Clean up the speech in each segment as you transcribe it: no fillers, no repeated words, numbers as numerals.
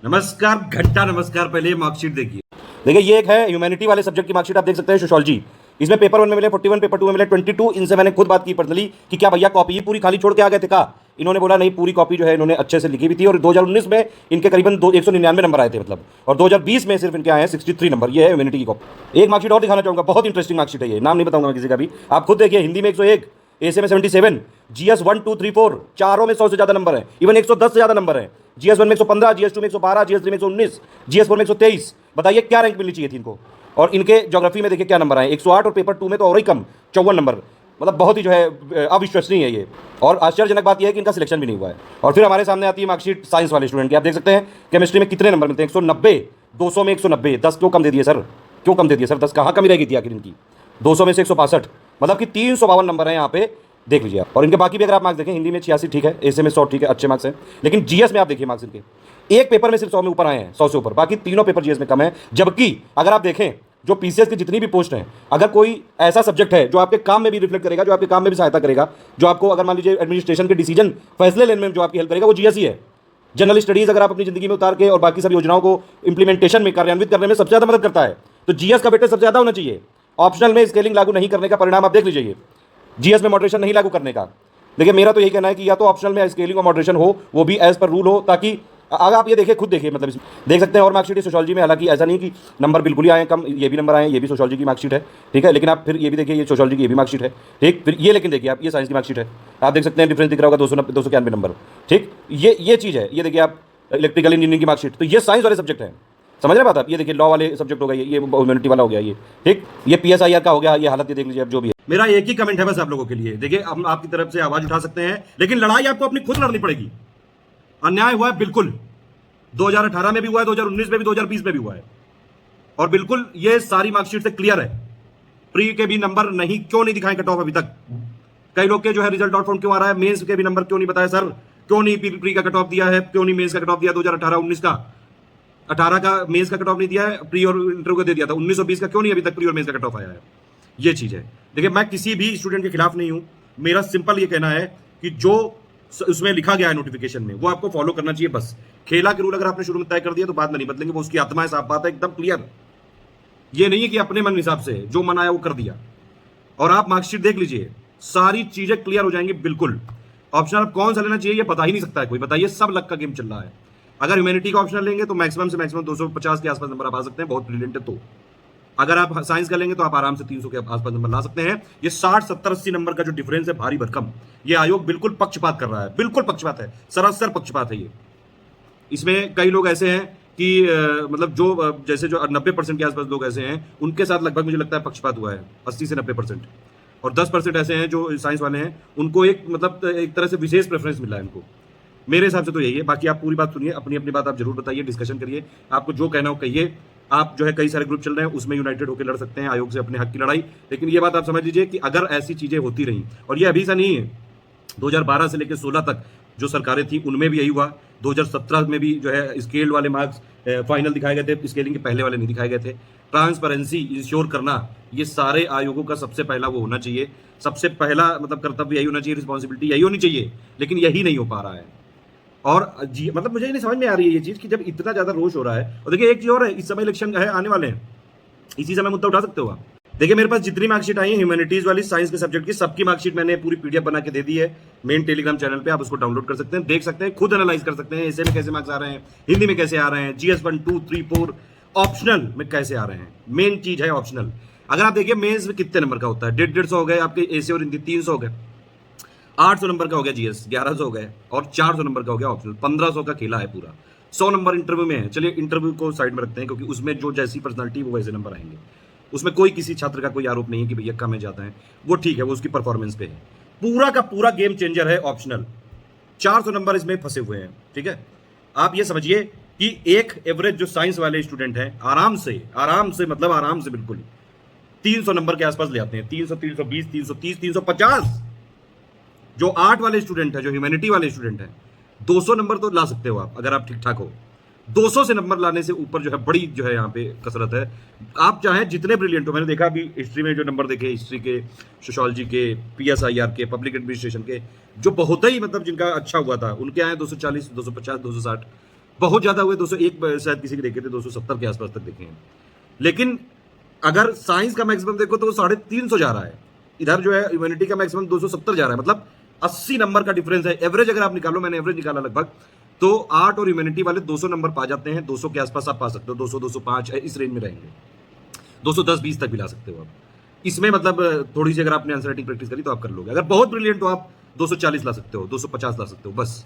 नमस्कार, घंटा नमस्कार। पहले मार्कशीट देखिए। देखिए ये एक है ह्यूमैनिटी वाले सब्जेक्ट की मार्कशीट, आप देख सकते हैं सोशियोलॉजी। इसमें पेपर 1 में मिले 41, पेपर 2 में मिले 22। इनसे मैंने खुद बात की पर्सनली कि क्या भैया कॉपी ही पूरी खाली छोड़ के आ गए थे का? इन्होंने बोला नहीं, पूरी कॉपी जो है इन्होंने अच्छे से लिखी हुई थी और 2019 में इनके करीबन 199 नंबर आए थे मतलब, और 2020 में सिर्फ इनके आए हैं 63 नंबर। ये है ह्यूमैनिटी की कॉपी। एक मार्कशीट और दिखाना चाहूँगा, बहुत इंटरेस्टिंग मार्कशीट है ये, नाम नहीं बताऊंगा मैं किसी का भी, आप खुद देखिए। हिंदी में 101, एसे में 77, जीएस 1 2 3 4 चारों में 100 से ज़्यादा नंबर है, इवन 110 से ज़्यादा नंबर है। जीएस 1 में 115, जीएस 2 में 112, जीएस 3 में 119, जीएस 4 में 123। बताइए क्या रैंक मिलनी चाहिए थी इनको? और इनके ज्योग्राफी में देखिए क्या नंबर आए, 108, और पेपर 2 में तो और ही कम 54 नंबर। मतलब बहुत ही जो है अविश्वसनीय है ये। और आश्चर्यजनक बात यह है कि इनका सिलेक्शन भी नहीं हुआ है। और फिर हमारे सामने आती है मार्कशीट साइंस वाले स्टूडेंट की, आप देख सकते हैं केमिस्ट्री में कितने नंबर मिलते हैं, 190, 200 में 190, 10 क्यों कम दे दिए सर? क्यों कम दे दिए सर? 10 कहाँ कमी रह गई थी आखिर इनकी? 200 में से 165, मतलब कि 352 नंबर है यहाँ पे, देख लीजिए आप। और इनके बाकी भी अगर आप मार्क्स देखें, हिंदी में 86 ठीक है, ऐसे में 100 ठीक है, अच्छे मार्क्स हैं। लेकिन जीएस में आप देखिए मार्क्स इनके, एक पेपर में सिर्फ 100 में ऊपर आए हैं, 100 से ऊपर, बाकी तीनों पेपर जीएस में कम है। जबकि अगर आप देखें जो पीसीएस की जितनी भी पोस्ट हैं, अगर कोई ऐसा सब्जेक्ट है जो आपके काम में भी रिफ्लेक्ट करेगा, जो आपके काम में भी सहायता करेगा, जो आपको अगर मान लीजिए एडमिनिस्ट्रेशन के डिसीजन फैसले लेने में जो आपकी हेल्प करेगा, वो जीएस ही है। जनरल स्टडीज अगर आप अपनी जिंदगी में उतार के और बाकी सब योजनाओं को इंप्लीमेंटेशन में कार्यान्वित करने में सबसे ज़्यादा मदद करता है, तो जीएस का वेटेज सबसे ज़्यादा होना चाहिए। ऑप्शनल में स्केलिंग लागू नहीं करने का परिणाम आप देख लीजिए, जीएस में मॉडरेशन नहीं लागू करने का। देखिए मेरा तो यही कहना है कि या तो ऑप्शनल में स्केलिंग और मॉडरेशन हो, वो भी एज पर रूल हो, ताकि अगर आप ये देखिए, खुद देखिए, मतलब देख सकते हैं। और मार्कशीट सोशियोलॉजी में हालांकि ऐसा नहीं कि नंबर बिल्कुल ही आए कम, ये भी नंबर आए, ये भी सोशियोलॉजी की मार्कशीट है, ठीक है। लेकिन आप फिर ये भी देखिए, ये सोशियोलॉजी की ये भी मार्कशीट है, ठीक। फिर ये लेकिन देखिए आप, ये साइंस की मार्कशीट है, आप देख सकते हैं डिफरेंस दिख रहा होगा, 291 नंबर, ठीक। ये चीज़ है। ये देखिए आप इलेक्ट्रिकल इंजीनियरिंग की मार्कशीट, तो ये साइंस वाले सब्जेक्ट हैं, समझ रहे बात आप। ये देखिए लॉ वाले सब्जेक्ट हो गए, ये ह्यूमैनिटी वाला हो गया, ये ठीक। ये पीएसआईआर का हो गया, ये हालत ये देख लीजिए अब जो भी है। मेरा एक ही कमेंट है बस आप लोगों के लिए, देखिए हम आपकी तरफ से आवाज उठा सकते हैं, लेकिन लड़ाई आपको अपनी खुद लड़नी पड़ेगी। अन्याय हुआ है बिल्कुल, 2018 में भी हुआ है, 2019 में भी, 2020 में भी हुआ है, और बिल्कुल ये सारी मार्कशीट से क्लियर है। प्री के भी नंबर नहीं, क्यों नहीं दिखाए कट ऑफ अभी तक? कई लोग के जो है रिजल्ट आउट फॉर्म क्यों आ रहा है, मेंस के भी नंबर क्यों नहीं बताया सर? क्यों नहीं प्री का कट ऑफ दिया है, क्यों नहीं मेंस का कट ऑफ दिया? 2018-19 का, 18 का मेंस का कट ऑफ नहीं दिया है, प्री और इंटरव्यू का दे दिया था। 19 और 20 का क्यों नहीं अभी तक प्री और मेंस का कट ऑफ आया है? ये चीज है। देखिए मैं किसी भी स्टूडेंट के खिलाफ नहीं हूं, मेरा सिंपल ये कहना है कि जो उसमें लिखा गया है नोटिफिकेशन में, वो आपको फॉलो करना चाहिए बस। खेला के रूल अगर आपने शुरू में तय कर दिया तो बाद में नहीं बदलेंगे, वो उसकी आत्मा है, साफ बात है, एकदम क्लियर। ये नहीं है कि अपने मन हिसाब से जो मन आया वो कर दिया। और आप मार्कशीट देख लीजिए, सारी चीजें क्लियर हो जाएंगी बिल्कुल। ऑप्शनल अब कौन सा लेना चाहिए ये बता ही नहीं सकता है कोई, बताइए, सब लक का गेम चल रहा है। अगर ह्यूमैनिटी का ऑप्शनल लेंगे तो मैक्सिमम से मैक्सिमम 250 के आसपास नंबर आप आ सकते हैं, बहुत ब्रिलियंट है। तो अगर आप साइंस का लेंगे तो आप आराम से 300 के आसपास नंबर ला सकते हैं। ये 60, 70, 80 नंबर का जो डिफरेंस है भारी भरकम, ये आयोग बिल्कुल पक्षपात कर रहा है, बिल्कुल पक्षपात है, सरासर पक्षपात है ये। इसमें कई लोग ऐसे हैं कि मतलब जो जैसे जो 90% के आसपास लोग ऐसे हैं, उनके साथ लगभग मुझे लगता है पक्षपात हुआ है, 80 से 90%। और 10% ऐसे हैं जो साइंस वाले हैं, उनको एक मतलब एक तरह से विशेष प्रेफरेंस मिला है इनको। मेरे हिसाब से तो यही है। बाकी आप पूरी बात सुनिए, अपनी अपनी बात आप जरूर बताइए, डिस्कशन करिए, आपको जो कहना हो कहिए। आप जो है कई सारे ग्रुप चल रहे हैं, उसमें यूनाइटेड होकर लड़ सकते हैं आयोग से अपने हक की लड़ाई। लेकिन ये बात आप समझ लीजिए कि अगर ऐसी चीजें होती रही, और ये अभी से नहीं है, 2012 से लेकर 16 तक जो सरकारें थी उनमें भी यही हुआ। 2017 में भी जो है स्केल वाले मार्क्स फाइनल दिखाए गए थे, स्केलिंग के पहले वाले नहीं दिखाए गए थे। ट्रांसपेरेंसी इंश्योर करना, ये सारे आयोगों का सबसे पहला वो होना चाहिए, सबसे पहला मतलब कर्तव्य यही होना चाहिए, रिस्पॉन्सिबिलिटी यही होनी चाहिए। लेकिन यही नहीं हो पा रहा है। और जी मतलब मुझे नहीं समझ में आ रही है ये चीज कि जब इतना ज्यादा रोष हो रहा है। और देखिए एक चीज और है, इस समय इलेक्शन है, आने वाले हैं, इसी समय मुद्दा उठा सकते हो आप। देखिए मेरे पास जितनी मार्कशीट आई है ह्यूमैनिटीज वाली, साइंस के सब्जेक्ट की, सबकी मार्कशीट मैंने पूरी पीडीएफ बना के दे दी है मेन टेलीग्राम चैनल पे। आप उसको डाउनलोड कर सकते हैं, देख सकते हैं, खुद एनालाइज कर सकते हैं, ऐसे में कैसे मार्क्स आ रहे हैं, हिंदी में कैसे आ रहे हैं, जीएस 1 2 3 4 ऑप्शनल में कैसे आ रहे हैं। मेन चीज है ऑप्शनल। अगर आप देखिए मेंस में कितने नंबर का होता है, 150 हो गए आपके एसी और हिंदी, 300 हो गए, 800 नंबर का हो गया जीएस, 1100 हो गए, और 400 नंबर का हो गया ऑप्शनल। 1500 का खेला है पूरा। 100 नंबर इंटरव्यू में है। चलिए इंटरव्यू को साइड में रखते हैं, क्योंकि उसमें जो जैसी पर्सनालिटी वो वैसे नंबर आएंगे। उसमें कोई किसी छात्र का कोई आरोप नहीं है कि भैया कम है ज्यादा है, वो ठीक है, वो उसकी परफॉर्मेंस पे है। पूरा का पूरा गेम चेंजर है ऑप्शनल। 400 नंबर इसमें फंसे हुए हैं, ठीक है। आप ये समझिए कि एक एवरेज जो साइंस वाले स्टूडेंट हैं, आराम से मतलब आराम से बिल्कुल 300 नंबर के आसपास ले आते हैं। 300, 320, 330, 350। जो आर्ट वाले स्टूडेंट है, जो ह्यूमैनिटी वाले स्टूडेंट है, 200 नंबर तो ला सकते हो आप अगर आप ठीक ठाक हो। 200 से नंबर लाने से ऊपर जो है बड़ी जो है यहाँ पे कसरत है। आप चाहें जितने ब्रिलियंट हो, मैंने देखा अभी हिस्ट्री में जो नंबर देखे, हिस्ट्री के, सोशियोलॉजी के, पीएसआईआर के, पब्लिक एडमिनिस्ट्रेशन के, जो बहुत ही मतलब जिनका अच्छा हुआ था, उनके आए 240, 250, 260। बहुत ज़्यादा हुए 201 शायद किसी के देखे थे, 270 के आसपास तक देखे हैं। लेकिन अगर साइंस का मैक्सिमम देखो तो वो 350 जा रहा है, इधर जो है ह्यूमैनिटी का मैक्सिमम 270 जा रहा है, मतलब 80 नंबर का डिफरेंस है। एवरेज अगर आप निकालो, मैंने एवरेज निकाला लगभग, तो आर्ट और ह्यूमैनिटी वाले 200 नंबर पा जाते हैं, 200 के आसपास आप पा सकते हो, 200 205 इस रेंज में रहेंगे, 210-20 तक भी ला सकते हो आप। इसमें मतलब थोड़ी सी अगर आपने आंसर राइटिंग प्रैक्टिस करी तो आप कर लोगे। अगर बहुत ब्रिलियंट हो आप 240 ला सकते हो, 250 ला सकते हो बस।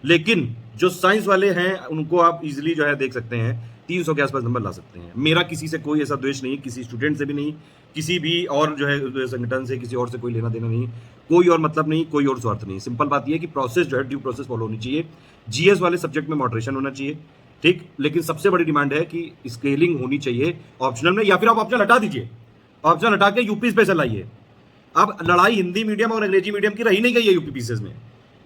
लेकिन जो साइंस वाले हैं उनको आप इजीली जो है देख सकते हैं 300 के आसपास नंबर ला सकते हैं। मेरा किसी से कोई ऐसा द्वेष नहीं, किसी स्टूडेंट से भी नहीं, किसी भी और जो है संगठन से, किसी और से कोई लेना देना नहीं, कोई और मतलब नहीं, कोई और स्वार्थ नहीं। सिंपल बात यह है कि प्रोसेस जो है ड्यू प्रोसेस फॉलो होनी चाहिए। जीएस वाले सब्जेक्ट में मॉडरेशन होना चाहिए, ठीक। लेकिन सबसे बड़ी डिमांड है कि स्केलिंग होनी चाहिए ऑप्शनल में, या फिर आप ऑप्शनल हटा दीजिए, ऑप्शनल हटा के यूपी स्पेशल आइए। अब लड़ाई हिंदी मीडियम और अंग्रेजी मीडियम की रही नहीं गई है यूपी पीसीएस में।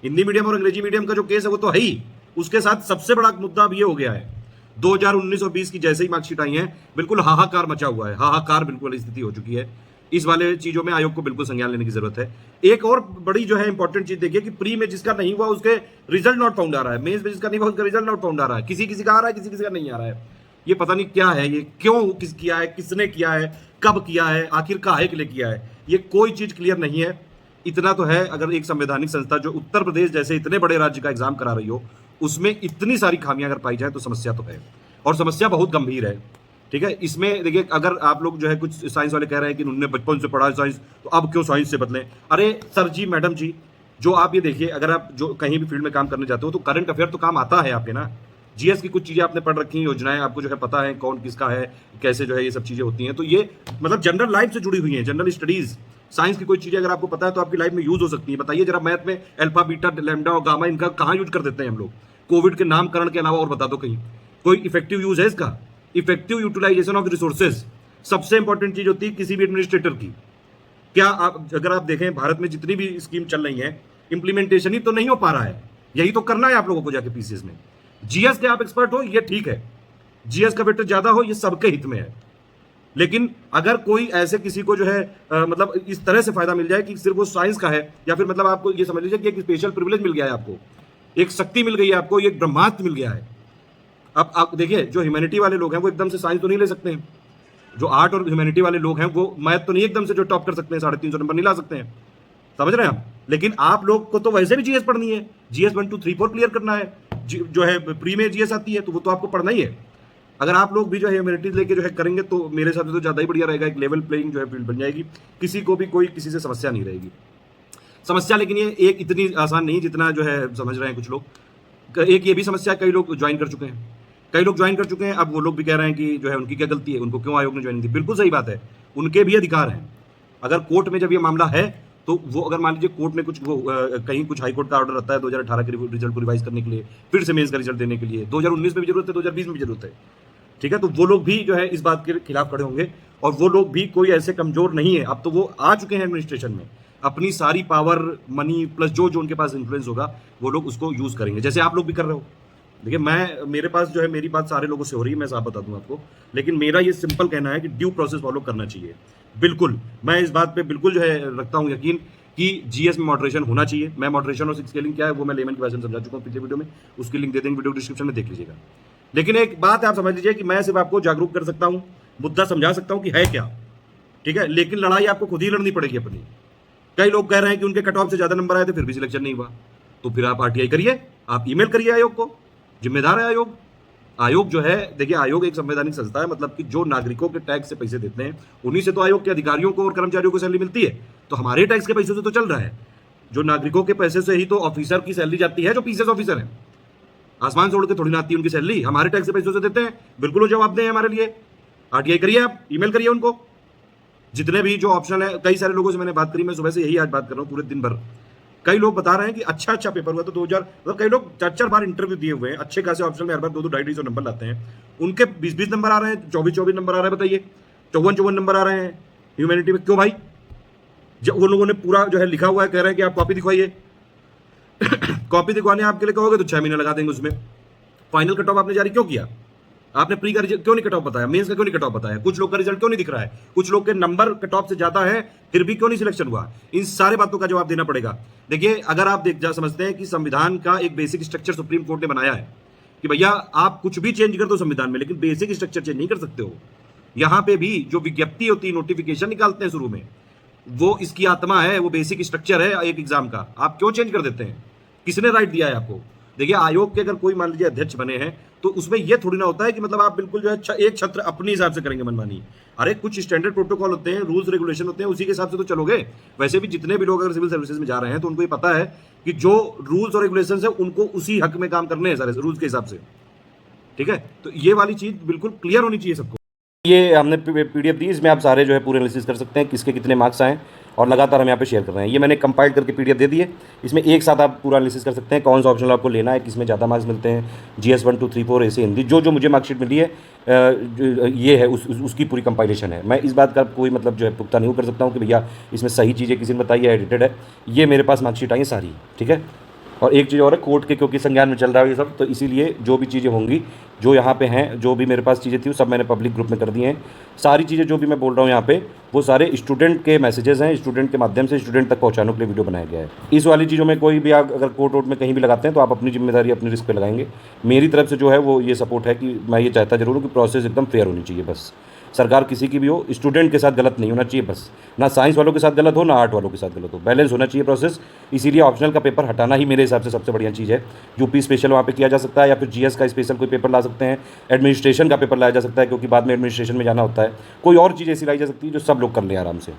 हिंदी मीडियम और अंग्रेजी मीडियम का जो केस है वो तो है ही, उसके साथ सबसे बड़ा मुद्दा अब ये हो गया है 2019 और 20 की जैसे ही मार्कशीट आई है, बिल्कुल हाहाकार मचा हुआ है, हाहाकार बिल्कुल स्थिति हो चुकी है। इस वाले चीजों में आयोग को बिल्कुल संज्ञान लेने की जरूरत है। एक और बड़ी जो है इंपॉर्टेंट चीज देखिए कि प्री में जिसका नहीं हुआ उसके रिजल्ट नॉट फाउंड आ रहा है, मेंस में जिसका नहीं हुआ उसका रिजल्ट नॉट फाउंड आ रहा है, किसी किसी का आ रहा है, किसी किसी का नहीं आ रहा है। ये पता नहीं क्या है, ये क्यों किस किया है, किसने किया है, कब किया है, आखिर काहे के लिए किया है, ये कोई चीज क्लियर नहीं है। इतना तो है, अगर एक संवैधानिक संस्था जो उत्तर प्रदेश जैसे इतने बड़े राज्य का एग्जाम करा रही हो, उसमें इतनी सारी खामियां अगर पाई जाए तो समस्या तो है, और समस्या बहुत गंभीर है, ठीक है। इसमें देखिए, अगर आप लोग जो है कुछ साइंस वाले कह रहे हैं कि उन्होंने बचपन से पढ़ा है साइंस, तो अब क्यों साइंस से बदलें। अरे सर जी, मैडम जी, जो आप ये देखिए, अगर आप जो कहीं भी फील्ड में काम करने जाते हो तो करंट अफेयर तो काम आता है आपके ना। जीएस की कुछ चीजें आपने पढ़ रखी हैं, योजनाएं आपको जो है पता है कौन किसका है, कैसे जो है ये सब चीजें होती हैं, तो ये मतलब जनरल लाइफ से जुड़ी हुई हैं, जनरल स्टडीज। साइंस की कोई चीजें अगर आपको पता है तो आपकी लाइफ में यूज हो सकती है। बताइए जरा, मैथ में अल्फा बीटा लैम्डा और गामा, इनका कहाँ यूज कर देते हैं हम लोग? कोविड के नामकरण के अलावा और बता दो कहीं कोई इफेक्टिव यूज है इसका? इफेक्टिव यूटिलाइजेशन ऑफ रिसोर्सेज सबसे इंपॉर्टेंट चीज होती है किसी भी एडमिनिस्ट्रेटर की। क्या आप अगर आप देखें भारत में जितनी भी स्कीम चल रही है, इंप्लीमेंटेशन ही तो नहीं हो पा रहा है। यही तो करना है आप लोगों को जाके पीसीएस में। जीएस के आप एक्सपर्ट हो, ये ठीक है, जीएस का वेटेज ज्यादा हो, ये सबके हित में है। लेकिन अगर कोई ऐसे किसी को जो है मतलब इस तरह से फायदा मिल जाए कि सिर्फ वो साइंस का है, या फिर मतलब आपको ये समझ लीजिए कि एक स्पेशल प्रिविलेज मिल गया है आपको, एक शक्ति मिल गई है आपको, एक ब्रह्मास्त्र मिल गया है। अब आप देखिए, जो ह्यूमैनिटी वाले लोग हैं वो एकदम से साइंस तो नहीं ले सकते हैं, जो आर्ट और ह्यूमैनिटी वाले लोग हैं वो मैथ तो नहीं एकदम से जो टॉप कर सकते हैं, 350 नंबर नहीं ला सकते हैं, समझ रहे हैं आप। लेकिन आप लोग को तो वैसे भी जीएस पढ़नी है, जीएस 1 2 3 4 क्लियर करना है, जो है प्री में जीएस आती है तो वो तो आपको पढ़ना ही है। अगर आप लोग भी जो है ह्यूमैनिटीज लेके जो है करेंगे तो मेरे हिसाब से तो ज़्यादा ही बढ़िया रहेगा, एक लेवल प्लेइंग जो है फील्ड बन जाएगी, किसी को भी कोई किसी से समस्या नहीं रहेगी। समस्या लेकिन ये एक इतनी आसान नहीं जितना जो है समझ रहे हैं कुछ लोग। एक ये भी समस्या, कई लोग ज्वाइन कर चुके हैं, कई लोग ज्वाइन कर चुके हैं, अब वो लोग भी कह रहे हैं कि जो है उनकी क्या गलती है, उनको क्यों आयोग ने ज्वाइन दी। बिल्कुल सही बात है, उनके भी अधिकार हैं। अगर कोर्ट में जब ये मामला है तो वो अगर मान लीजिए कोर्ट में कुछ वो कहीं कुछ हाईकोर्ट का ऑर्डर रहता है 2018 के रिजल्ट को रिवाइज करने के लिए, फिर से मेंस का रिजल्ट देने के लिए, 2019 में भी जरूरत है, 2020 में भी जरूरत है, ठीक है। तो वो लोग भी जो है इस बात के खिलाफ खड़े होंगे, और वो लोग भी कोई ऐसे कमजोर नहीं है। अब तो वो आ चुके हैं एडमिनिस्ट्रेशन में, अपनी सारी पावर, मनी प्लस जो जो उनके पास इन्फ्लुएंस होगा वो लोग उसको यूज करेंगे, जैसे आप लोग भी कर रहे हो। देखिए, मेरे पास जो है मेरी बात सारे लोगों से हो रही है, मैं साफ बता दूं आपको, लेकिन मेरा ये सिंपल कहना है कि ड्यू प्रोसेस फॉलो करना चाहिए। बिल्कुल, मैं इस बात पे बिल्कुल जो है रखता हूं यकीन कि जीएस में मॉडरेशन होना चाहिए। मैं मॉडरेशन और स्केलिंग क्या है वो मैं लेमन की भाषा में समझा चुका हूं पिछले वीडियो में, उसकी लिंक दे देंगे वीडियो डिस्क्रिप्शन में, देख लीजिएगा। लेकिन एक बात आप समझ लीजिए कि मैं सिर्फ आपको जागरूक कर सकता हूं, मुद्दा समझा सकता हूं कि है क्या, ठीक है, लेकिन लड़ाई आपको खुद ही लड़नी पड़ेगी अपनी। कई लोग कह रहे हैं कि उनके कट ऑफ से ज्यादा नंबर आए थे फिर भी सिलेक्शन नहीं हुआ, तो फिर आप आरटीआई करिए, आप ईमेल करिए आयोग को, जिम्मेदार है आयोग। आयोग जो है, देखिए, आयोग एक संवैधानिक संस्था है, मतलब कि जो नागरिकों के टैक्स से पैसे देते हैं उन्हीं से तो आयोग के अधिकारियों को और कर्मचारियों को सैलरी मिलती है, तो हमारे टैक्स के पैसे से तो चल रहा है। जो नागरिकों के पैसे से ही तो ऑफिसर की सैलरी जाती है, जो पीसीएस ऑफिसर है, आसमान छोड़ के थोड़ी ना आती है उनकी सैलरी, हमारे टैक्स के पैसों से देते हैं। बिल्कुल वो जवाब दें हमारे लिए, आरटीआई करिए, आप ईमेल करिए उनको। जितने भी जो ऑप्शन है, कई सारे लोगों से मैंने बात करी, मैं सुबह से यही आज बात कर रहा हूँ पूरे दिन भर। कई लोग बता रहे हैं कि अच्छा पेपर हुआ, तो 2000 मतलब कई लोग 4 बार इंटरव्यू दिए हुए हैं, अच्छे खासे ऑप्शन में हर बार 2 250 नंबर लाते हैं, उनके 20 नंबर आ रहे हैं, 24 नंबर आ रहे हैं, बताइए 54 नंबर आ रहे हैं ह्यूमैनिटी में, क्यों भाई? जब उन लोगों ने पूरा जो है लिखा हुआ है, कह रहे हैं कि आप कॉपी दिखवाइए कॉपी दिखवाने आपके लिए कहोगे तो 6 महीने लगा देंगे उसमें। फाइनल कट ऑफ आपने जारी क्यों किया? आपने प्री का रिजल्ट क्यों नहीं कट ऑफ बताया? मेंस का क्यों नहीं कट ऑफ बताया? कुछ लोग का रिजल्ट क्यों नहीं दिख रहा है? कुछ लोग के नंबर कट ऑफ से ज्यादा है फिर भी क्यों नहीं सिलेक्शन हुआ? इन सारे बातों का जवाब देना पड़ेगा। देखिए, अगर आप समझते हैं कि संविधान का एक बेसिक स्ट्रक्चर सुप्रीम कोर्ट ने बनाया है कि भैया आप कुछ भी चेंज कर दो संविधान में, लेकिन बेसिक स्ट्रक्चर चेंज नहीं कर सकते हो। यहां पे भी जो विज्ञप्ति होती है, नोटिफिकेशन निकालते हैं शुरू में, वो इसकी आत्मा है, वो बेसिक स्ट्रक्चर है एक एग्जाम का। आप क्यों चेंज कर देते हैं? किसने राइट दिया है आपको? देखिए, आयोग के अगर कोई मान लीजिए अध्यक्ष बने हैं, तो उसमें यह थोड़ी ना होता है कि मतलब आप बिल्कुल जो है एक छत्र अपने हिसाब से करेंगे मनमानी। अरे कुछ स्टैंडर्ड प्रोटोकॉल होते हैं, रूल्स रेगुलेशन होते हैं, उसी के हिसाब से तो चलोगे। वैसे भी जितने भी लोग अगर सिविल सर्विसेज में जा रहे हैं, तो उनको ये पता है कि जो रूल्स और रेगुलेशन है उनको उसी हक में काम करने हैं सारे रूल्स के हिसाब से। ठीक है, तो ये वाली चीज बिल्कुल क्लियर होनी चाहिए सबको। ये हमने पीडीएफ दी, इसमें आप सारे जो है पूरे एनालिसिस कर सकते हैं, किसके कितने मार्क्स आए, और लगातार हम यहाँ पे शेयर कर रहे हैं। ये मैंने कंपाइल करके पीडीएफ दे दी है, इसमें एक साथ आप पूरा एनालिसिस कर सकते हैं, कौन सा ऑप्शनल आपको लेना है, किसमें ज़्यादा मार्क्स मिलते हैं, जीएस 1 2 3 4 ऐसे हिंदी, जो जो मुझे मार्कशीट मिली है ये है उसकी पूरी कंपाइलेशन है। मैं इस बात का कोई मतलब जो है पुख्ता नहीं कर सकता हूँ कि भैया इसमें सही चीज़ें किसी ने बताई है, एडिटेड है। ये मेरे पास मार्कशीट आई है सारी, ठीक है। और एक चीज़ और है, कोर्ट के क्योंकि संज्ञान में चल रहा है ये सब, तो इसीलिए जो भी चीज़ें होंगी, जो यहाँ पे हैं, जो भी मेरे पास चीज़ें थी वो सब मैंने पब्लिक ग्रुप में कर दी हैं। सारी चीज़ें जो भी मैं बोल रहा हूँ यहाँ पे, वो सारे स्टूडेंट के मैसेजेस हैं, स्टूडेंट के माध्यम से स्टूडेंट तक पहुँचाने के लिए वीडियो बनाया गया है। इस वाली चीज़ों में कोई भी आप अगर कोर्ट वोट में कहीं भी लगाते हैं, तो आप अपनी जिम्मेदारी अपनी रिस्क पे लगाएंगे। मेरी तरफ से जो है वो ये सपोर्ट है कि मैं ये चाहता जरूर हूँ कि प्रोसेस एकदम फेयर होनी चाहिए। बस सरकार किसी की भी हो, स्टूडेंट के साथ गलत नहीं होना चाहिए, बस ना साइंस वालों के साथ गलत हो, ना आर्ट वालों के साथ गलत हो, बैलेंस होना चाहिए प्रोसेस। इसीलिए ऑप्शनल का पेपर हटाना ही मेरे हिसाब से सबसे बढ़िया चीज़ है। यूपी स्पेशल वहाँ पे किया जा सकता है, या फिर जीएस का स्पेशल कोई पेपर ला सकते हैं, एडमिनिस्ट्रेशन का पेपर लाया जा सकता है, क्योंकि बाद में एडमिनिस्ट्रेशन में जाना होता है। कोई और चीज़ ऐसी लाई जा सकती है जो सब लोग कर लें आराम से।